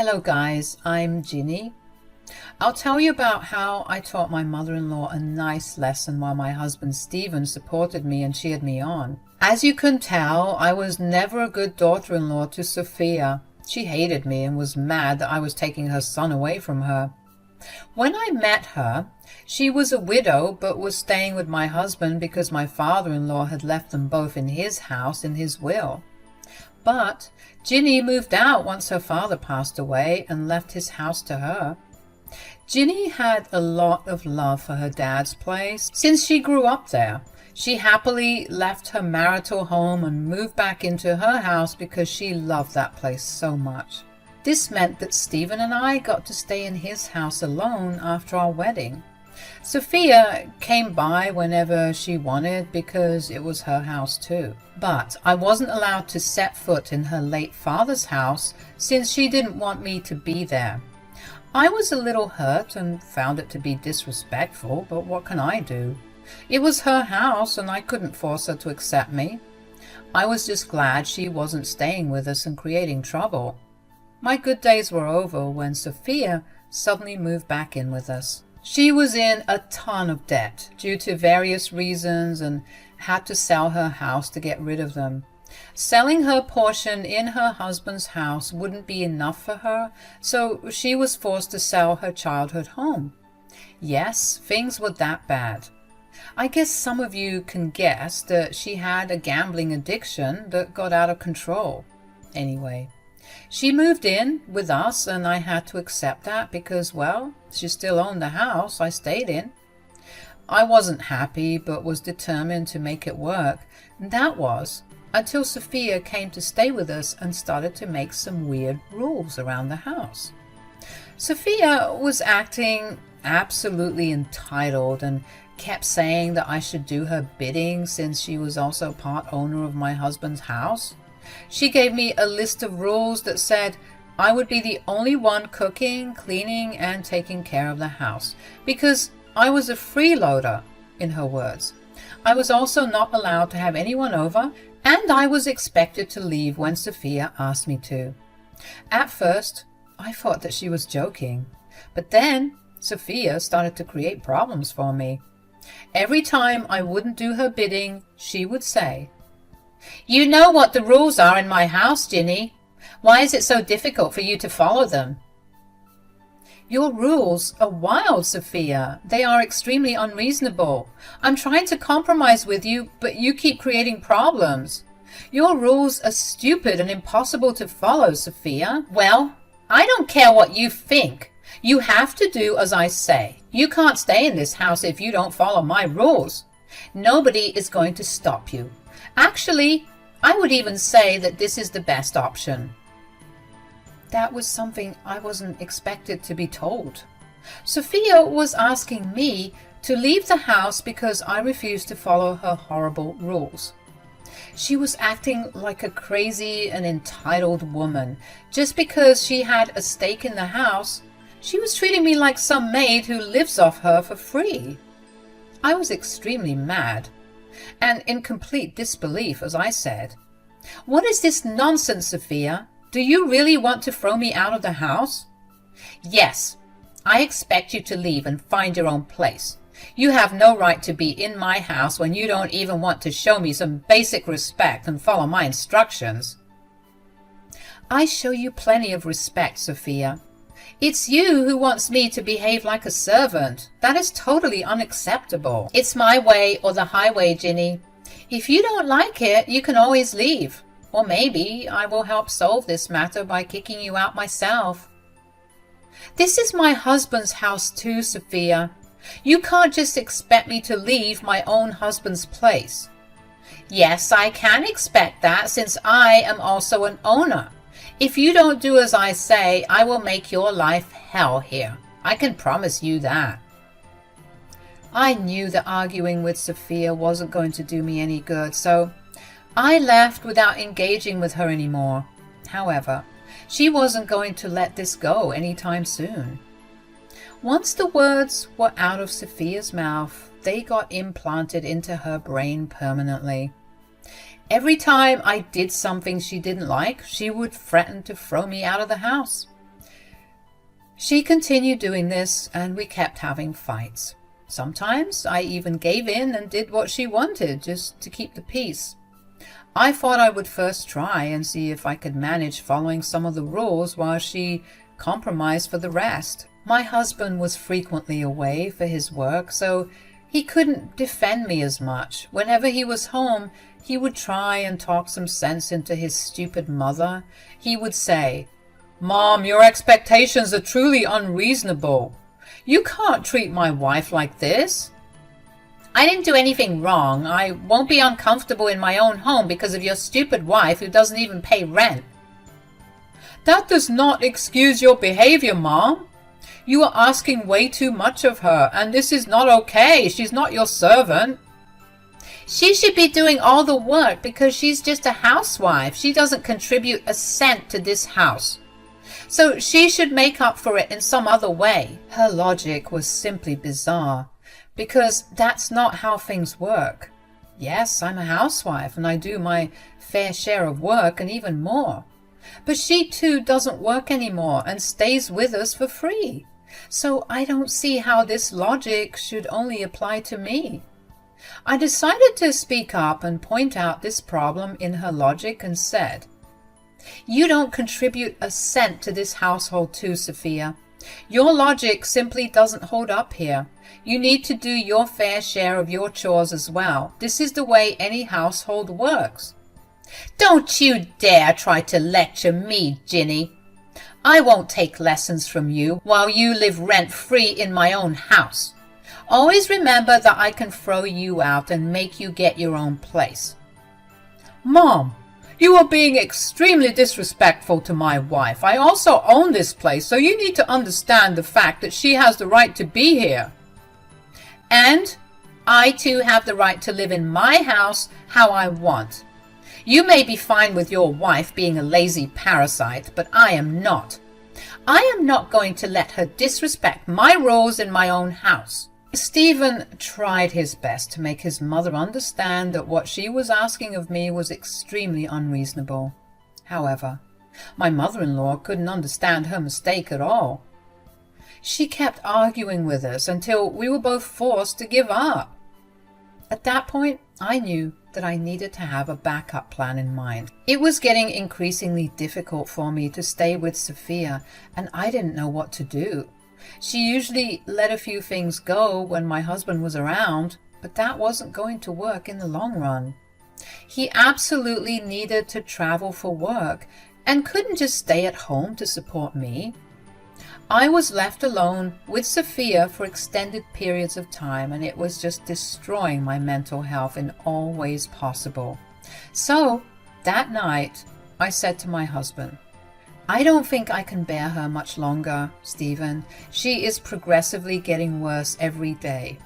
Hello guys, I'm Ginny. I'll tell you about how I taught my mother-in-law a nice lesson while my husband Stephen supported me and cheered me on. As you can tell, I was never a good daughter-in-law to Sophia. She hated me and was mad that I was taking her son away from her. When I met her, she was a widow but was staying with my husband because my father-in-law had left them both in his house in his will. But Ginny moved out once her father passed away and left his house to her. Ginny had a lot of love for her dad's place since she grew up there. She happily left her marital home and moved back into her house because she loved that place so much. This meant that Stephen and I got to stay in his house alone after our wedding. Sophia came by whenever she wanted because it was her house too. But I wasn't allowed to set foot in her late father's house since she didn't want me to be there. I was a little hurt and found it to be disrespectful, but what can I do? It was her house and I couldn't force her to accept me. I was just glad she wasn't staying with us and creating trouble. My good days were over when Sophia suddenly moved back in with us. She was in a ton of debt due to various reasons and had to sell her house to get rid of them. Selling her portion in her husband's house wouldn't be enough for her, so she was forced to sell her childhood home. Yes, things were that bad. I guess some of you can guess that she had a gambling addiction that got out of control. Anyway, she moved in with us and I had to accept that because, well, she still owned the house I stayed in. I wasn't happy but was determined to make it work. That was until Sophia came to stay with us and started to make some weird rules around the house. Sophia was acting absolutely entitled and kept saying that I should do her bidding since she was also part owner of my husband's house. She gave me a list of rules that said I would be the only one cooking, cleaning, and taking care of the house because I was a freeloader, in her words. I was also not allowed to have anyone over, and I was expected to leave when Sophia asked me to. At first, I thought that she was joking, but then Sophia started to create problems for me. Every time I wouldn't do her bidding, she would say, "You know what the rules are in my house, Ginny. Why is it so difficult for you to follow them?" "Your rules are wild, Sophia. They are extremely unreasonable. I'm trying to compromise with you, but you keep creating problems. Your rules are stupid and impossible to follow, Sophia." "Well, I don't care what you think. You have to do as I say. You can't stay in this house if you don't follow my rules. Nobody is going to stop you. Actually, I would even say that this is the best option." That was something I wasn't expected to be told. Sophia was asking me to leave the house because I refused to follow her horrible rules. She was acting like a crazy and entitled woman. Just because she had a stake in the house, she was treating me like some maid who lives off her for free. I was extremely mad and in complete disbelief as I said, "What is this nonsense, Sophia? Do you really want to throw me out of the house?" "Yes, I expect you to leave and find your own place. You have no right to be in my house when you don't even want to show me some basic respect and follow my instructions." "I show you plenty of respect, Sophia. It's you who wants me to behave like a servant. That is totally unacceptable. It's my way or the highway, Ginny. If you don't like it, you can always leave. Or maybe I will help solve this matter by kicking you out myself." "This is my husband's house too, Sophia. You can't just expect me to leave my own husband's place." "Yes, I can expect that since I am also an owner. If you don't do as I say, I will make your life hell here. I can promise you that." I knew that arguing with Sophia wasn't going to do me any good, so I left without engaging with her anymore. However, she wasn't going to let this go anytime soon. Once the words were out of Sophia's mouth, they got implanted into her brain permanently. Every time I did something she didn't like, she would threaten to throw me out of the house. She continued doing this, and we kept having fights. Sometimes I even gave in and did what she wanted just to keep the peace. I thought I would first try and see if I could manage following some of the rules while she compromised for the rest. My husband was frequently away for his work, so he couldn't defend me as much. Whenever he was home, he would try and talk some sense into his stupid mother. He would say, "Mom, your expectations are truly unreasonable. You can't treat my wife like this." "I didn't do anything wrong. I won't be uncomfortable in my own home because of your stupid wife who doesn't even pay rent." "That does not excuse your behavior, Mom. You are asking way too much of her, and this is not okay. She's not your servant." "She should be doing all the work because she's just a housewife. She doesn't contribute a cent to this house, so she should make up for it in some other way." Her logic was simply bizarre, because that's not how things work. Yes, I'm a housewife and I do my fair share of work and even more. But she too doesn't work anymore and stays with us for free. So I don't see how this logic should only apply to me. I decided to speak up and point out this problem in her logic and said, "You don't contribute a cent to this household too, Sophia. Your logic simply doesn't hold up here. You need to do your fair share of your chores as well. This is the way any household works." "Don't you dare try to lecture me, Ginny. I won't take lessons from you while you live rent-free in my own house. Always remember that I can throw you out and make you get your own place." "Mom, you are being extremely disrespectful to my wife. I also own this place, so you need to understand the fact that she has the right to be here." "And I too have the right to live in my house how I want. You may be fine with your wife being a lazy parasite, but I am not. I am not going to let her disrespect my rules in my own house." Stephen tried his best to make his mother understand that what she was asking of me was extremely unreasonable. However, my mother-in-law couldn't understand her mistake at all. She kept arguing with us until we were both forced to give up. At that point, I knew that I needed to have a backup plan in mind. It was getting increasingly difficult for me to stay with Sophia, and I didn't know what to do. She usually let a few things go when my husband was around, but that wasn't going to work in the long run. He absolutely needed to travel for work and couldn't just stay at home to support me. I was left alone with Sophia for extended periods of time, and it was just destroying my mental health in all ways possible. So, that night, I said to my husband, "I don't think I can bear her much longer, Stephen. She is progressively getting worse every day."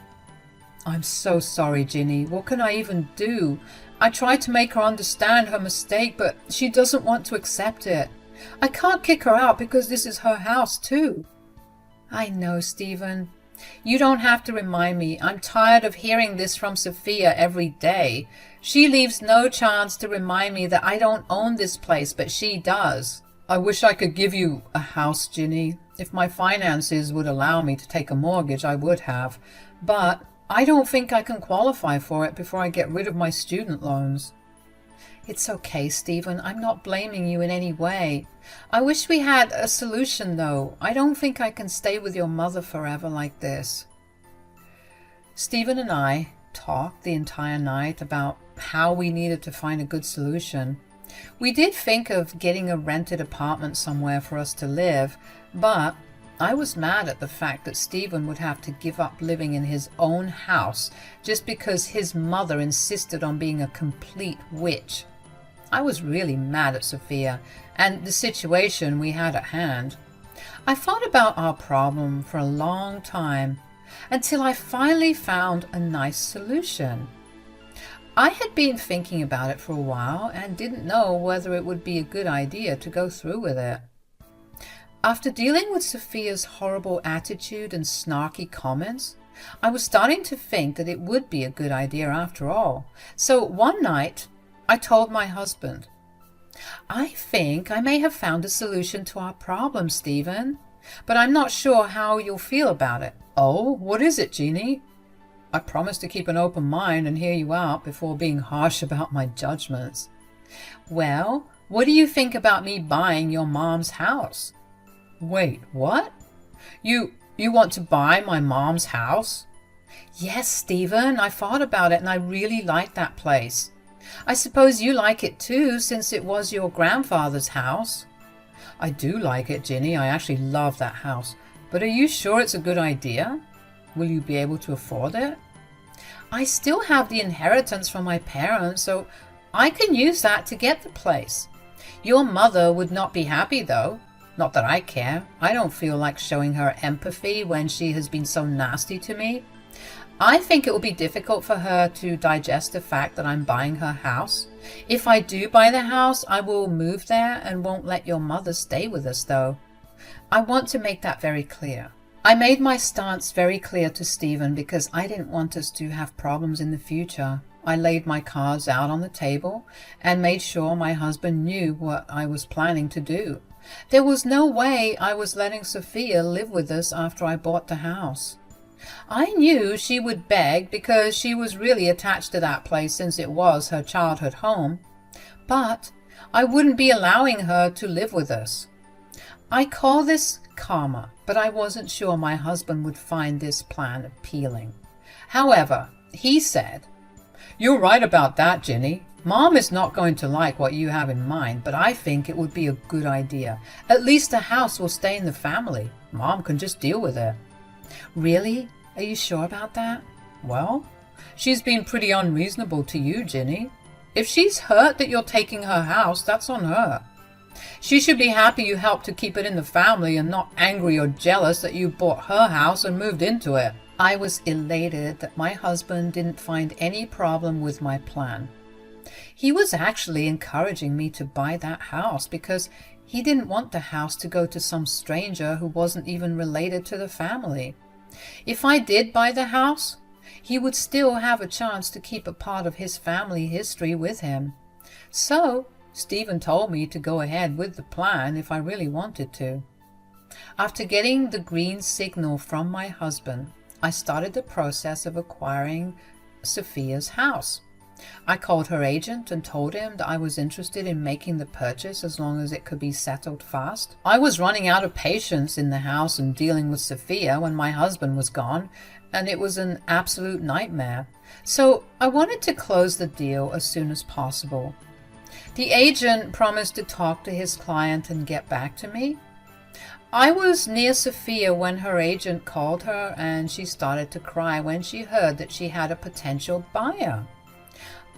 "I'm so sorry, Ginny. What can I even do? I tried to make her understand her mistake, but she doesn't want to accept it. I can't kick her out because this is her house too." "I know, Stephen. You don't have to remind me. I'm tired of hearing this from Sophia every day. She leaves no chance to remind me that I don't own this place, but she does." "I wish I could give you a house, Ginny. If my finances would allow me to take a mortgage, I would have. But I don't think I can qualify for it before I get rid of my student loans." "It's okay, Stephen. I'm not blaming you in any way. I wish we had a solution, though. I don't think I can stay with your mother forever like this." Stephen and I talked the entire night about how we needed to find a good solution. We did think of getting a rented apartment somewhere for us to live, but I was mad at the fact that Stephen would have to give up living in his own house just because his mother insisted on being a complete witch. I was really mad at Sophia and the situation we had at hand. I thought about our problem for a long time until I finally found a nice solution. I had been thinking about it for a while and didn't know whether it would be a good idea to go through with it. After dealing with Sophia's horrible attitude and snarky comments, I was starting to think that it would be a good idea after all. So one night, I told my husband, "I think I may have found a solution to our problem, Stephen. but I'm not sure how you'll feel about it. Oh, what is it, Jeannie? I promise to keep an open mind and hear you out before being harsh about my judgments. Well, what do you think about me buying your mom's house? Wait, what? You want to buy my mom's house? Yes, Stephen, I thought about it and I really like that place. I suppose you like it too, since it was your grandfather's house. I do like it, Ginny. I actually love that house. But are you sure it's a good idea? Will you be able to afford it? I still have the inheritance from my parents, so I can use that to get the place. Your mother would not be happy, though. Not that I care. I don't feel like showing her empathy when she has been so nasty to me. I think it will be difficult for her to digest the fact that I'm buying her house. If I do buy the house, I will move there and won't let your mother stay with us, though. I want to make that very clear. I made my stance very clear to Stephen because I didn't want us to have problems in the future. I laid my cards out on the table and made sure my husband knew what I was planning to do. There was no way I was letting Sophia live with us after I bought the house. I knew she would beg because she was really attached to that place since it was her childhood home, but I wouldn't be allowing her to live with us. I call this karma, but I wasn't sure my husband would find this plan appealing. However, he said, "You're right about that, Ginny. Mom is not going to like what you have in mind, but I think it would be a good idea. At least the house will stay in the family. Mom can just deal with it." Really? Are you sure about that? Well, she's been pretty unreasonable to you, Ginny. If she's hurt that you're taking her house, that's on her. She should be happy you helped to keep it in the family and not angry or jealous that you bought her house and moved into it. I was elated that my husband didn't find any problem with my plan. He was actually encouraging me to buy that house because he didn't want the house to go to some stranger who wasn't even related to the family. If I did buy the house, he would still have a chance to keep a part of his family history with him. So, Stephen told me to go ahead with the plan if I really wanted to. After getting the green signal from my husband, I started the process of acquiring Sophia's house. I called her agent and told him that I was interested in making the purchase as long as it could be settled fast. I was running out of patience in the house and dealing with Sophia when my husband was gone, and it was an absolute nightmare. So I wanted to close the deal as soon as possible. The agent promised to talk to his client and get back to me. I was near Sophia when her agent called her, and she started to cry when she heard that she had a potential buyer.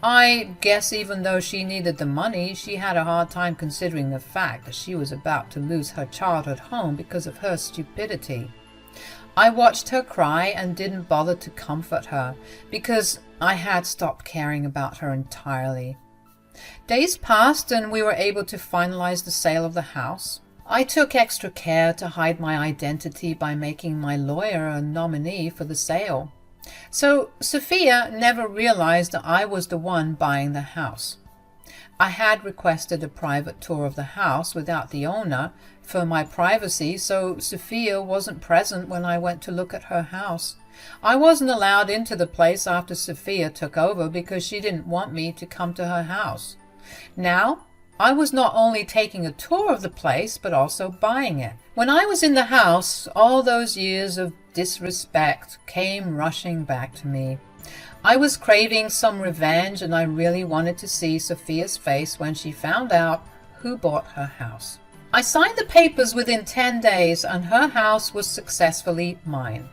I guess even though she needed the money, she had a hard time considering the fact that she was about to lose her childhood home because of her stupidity. I watched her cry and didn't bother to comfort her because I had stopped caring about her entirely. Days passed and we were able to finalize the sale of the house. I took extra care to hide my identity by making my lawyer a nominee for the sale. So Sophia never realized that I was the one buying the house. I had requested a private tour of the house without the owner for my privacy, so Sophia wasn't present when I went to look at her house. I wasn't allowed into the place after Sophia took over because she didn't want me to come to her house. Now, I was not only taking a tour of the place, but also buying it. When I was in the house, all those years of disrespect came rushing back to me. I was craving some revenge, and I really wanted to see Sophia's face when she found out who bought her house. I signed the papers within 10 days, and her house was successfully mine.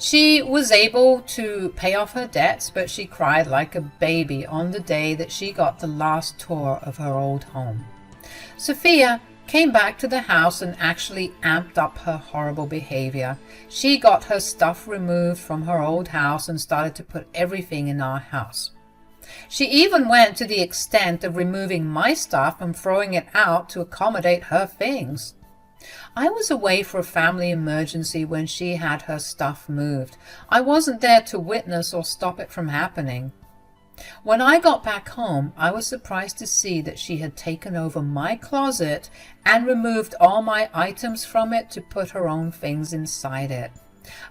She was able to pay off her debts, but she cried like a baby on the day that she got the last tour of her old home. Sophia came back to the house and actually amped up her horrible behavior. She got her stuff removed from her old house and started to put everything in our house. She even went to the extent of removing my stuff and throwing it out to accommodate her things. I was away for a family emergency when she had her stuff moved. I wasn't there to witness or stop it from happening. When I got back home, I was surprised to see that she had taken over my closet and removed all my items from it to put her own things inside it.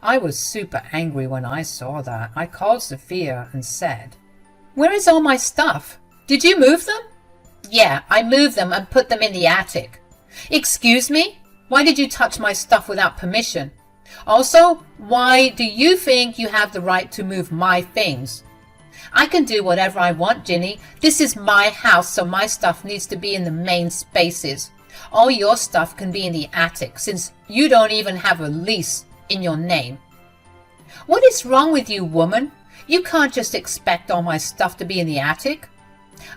I was super angry when I saw that. I called Sophia and said, "Where is all my stuff? Did you move them?" "Yeah, I moved them and put them in the attic." "Excuse me? Why did you touch my stuff without permission? Also, why do you think you have the right to move my things?" "I can do whatever I want, Ginny. This is my house, so my stuff needs to be in the main spaces. All your stuff can be in the attic, since you don't even have a lease in your name." "What is wrong with you, woman? You can't just expect all my stuff to be in the attic."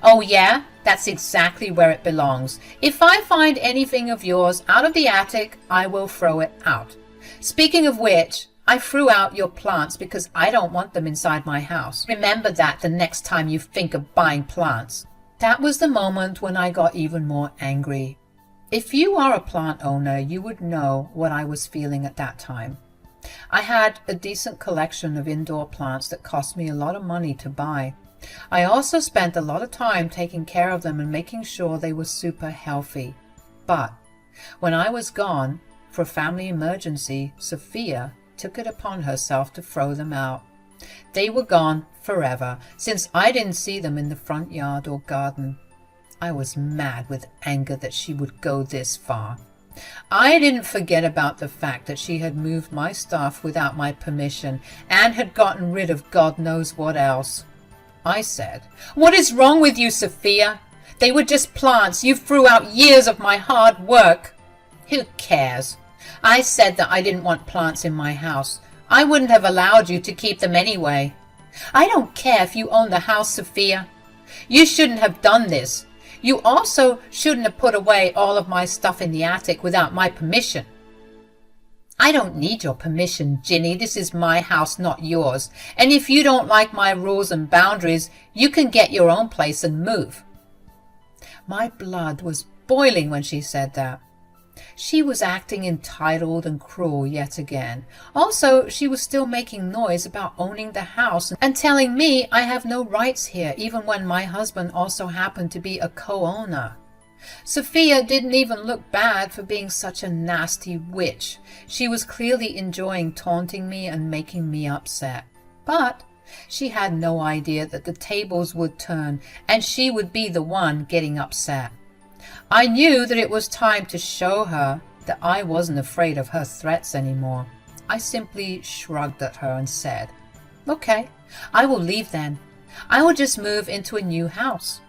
"Oh yeah, that's exactly where it belongs. If I find anything of yours out of the attic, I will throw it out. Speaking of which, I threw out your plants because I don't want them inside my house. Remember that the next time you think of buying plants." That was the moment when I got even more angry. If you are a plant owner, you would know what I was feeling at that time. I had a decent collection of indoor plants that cost me a lot of money to buy. I also spent a lot of time taking care of them and making sure they were super healthy. But when I was gone for a family emergency, Sophia took it upon herself to throw them out. They were gone forever, since I didn't see them in the front yard or garden. I was mad with anger that she would go this far. I didn't forget about the fact that she had moved my stuff without my permission and had gotten rid of God knows what else. I said, "What is wrong with you, Sophia? They were just plants. You threw out years of my hard work." "Who cares? I said that I didn't want plants in my house. I wouldn't have allowed you to keep them anyway." "I don't care if you own the house, Sophia. You shouldn't have done this. You also shouldn't have put away all of my stuff in the attic without my permission." "I don't need your permission, Ginny. This is my house, not yours. And if you don't like my rules and boundaries, you can get your own place and move." My blood was boiling when she said that. She was acting entitled and cruel yet again. Also, she was still making noise about owning the house and telling me I have no rights here, even when my husband also happened to be a co-owner. Sophia didn't even look bad for being such a nasty witch. She was clearly enjoying taunting me and making me upset. But she had no idea that the tables would turn and she would be the one getting upset. I knew that it was time to show her that I wasn't afraid of her threats anymore. I simply shrugged at her and said, "Okay, I will leave then. I will just move into a new house."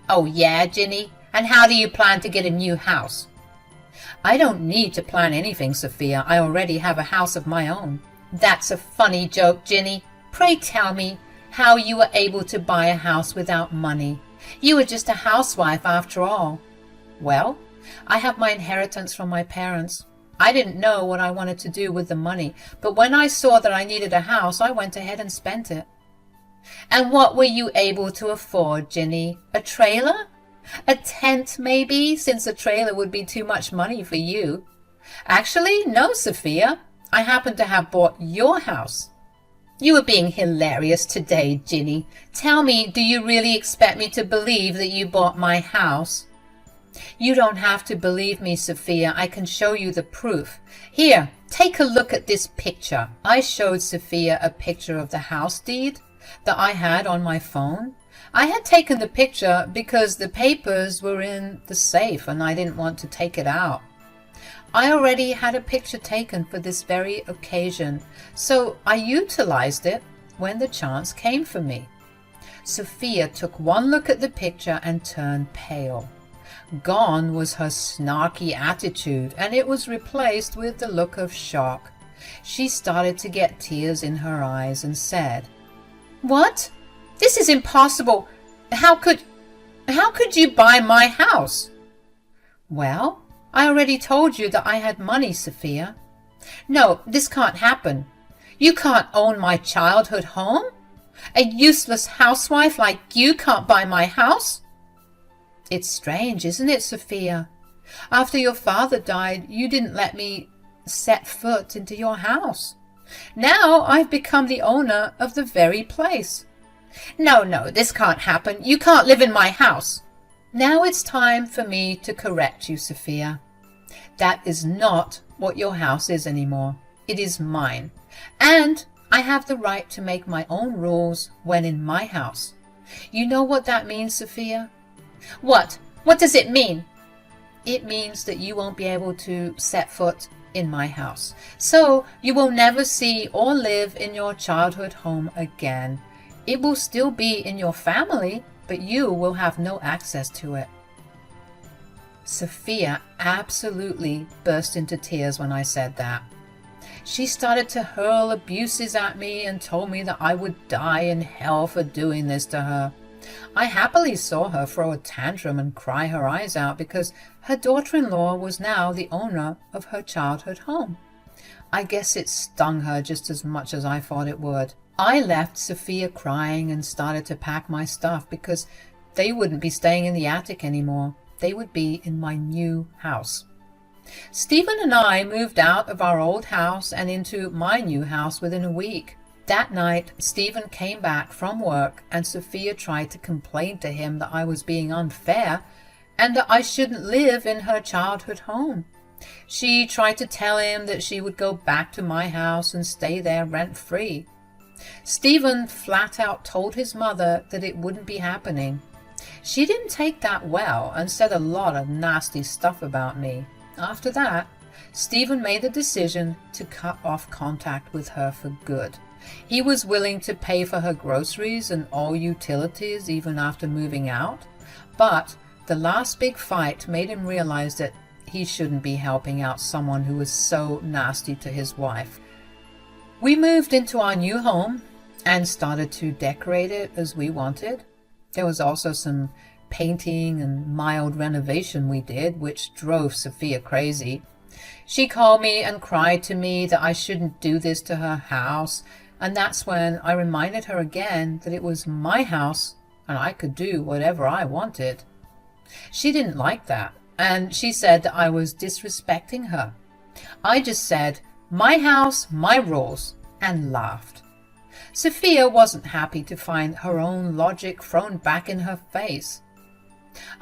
"Oh yeah, Ginny? And how do you plan to get a new house?" "I don't need to plan anything, Sophia. I already have a house of my own." "That's a funny joke, Ginny. Pray tell me how you were able to buy a house without money. You were just a housewife after all." "Well, I have my inheritance from my parents. I didn't know what I wanted to do with the money, but when I saw that I needed a house, I went ahead and spent it." "And what were you able to afford, Ginny? A trailer? A tent, maybe, since a trailer would be too much money for you." "Actually, no, Sophia. I happen to have bought your house." "You are being hilarious today, Ginny. Tell me, do you really expect me to believe that you bought my house?" "You don't have to believe me, Sophia. I can show you the proof. Here, take a look at this picture." I showed Sophia a picture of the house deed that I had on my phone. I had taken the picture because the papers were in the safe and I didn't want to take it out. I already had a picture taken for this very occasion, so I utilized it when the chance came for me. Sophia took one look at the picture and turned pale. Gone was her snarky attitude, and it was replaced with the look of shock. She started to get tears in her eyes and said, "What? This is impossible. How could you buy my house?" "Well, I already told you that I had money, Sophia." "No, this can't happen. You can't own my childhood home. A useless housewife like you can't buy my house." "It's strange, isn't it, Sophia? After your father died, you didn't let me set foot into your house. Now I've become the owner of the very place. No, no, this can't happen. You can't live in my house. Now it's time for me to correct you, Sophia. That is not what your house is anymore. It is mine. And I have the right to make my own rules when in my house. You know what that means, Sophia? What? What does it mean? It means that you won't be able to set foot in my house. So you will never see or live in your childhood home again. It will still be in your family, but you will have no access to it. Sophia absolutely burst into tears when I said that. She started to hurl abuses at me and told me that I would die in hell for doing this to her. I happily saw her throw a tantrum and cry her eyes out because her daughter-in-law was now the owner of her childhood home. I guess it stung her just as much as I thought it would. I left Sophia crying and started to pack my stuff because they wouldn't be staying in the attic anymore. They would be in my new house. Stephen and I moved out of our old house and into my new house within a week. That night, Stephen came back from work and Sophia tried to complain to him that I was being unfair and that I shouldn't live in her childhood home. She tried to tell him that she would go back to my house and stay there rent-free. Stephen flat out told his mother that it wouldn't be happening. She didn't take that well and said a lot of nasty stuff about me. After that, Stephen made the decision to cut off contact with her for good. He was willing to pay for her groceries and all utilities even after moving out, but the last big fight made him realize that he shouldn't be helping out someone who was so nasty to his wife. We moved into our new home and started to decorate it as we wanted. There was also some painting and mild renovation we did, which drove Sophia crazy. She called me and cried to me that I shouldn't do this to her house, and that's when I reminded her again that it was my house and I could do whatever I wanted. She didn't like that, and she said that I was disrespecting her. I just said, "My house, my rules," and laughed. Sophia wasn't happy to find her own logic thrown back in her face.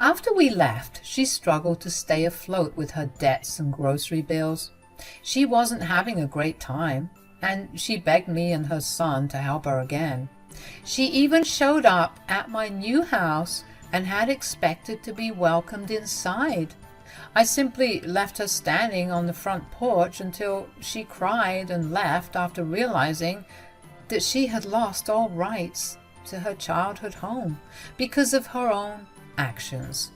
After we left, she struggled to stay afloat with her debts and grocery bills. She wasn't having a great time, and she begged me and her son to help her again. She even showed up at my new house and had expected to be welcomed inside. I simply left her standing on the front porch until she cried and left after realizing that she had lost all rights to her childhood home because of her own actions.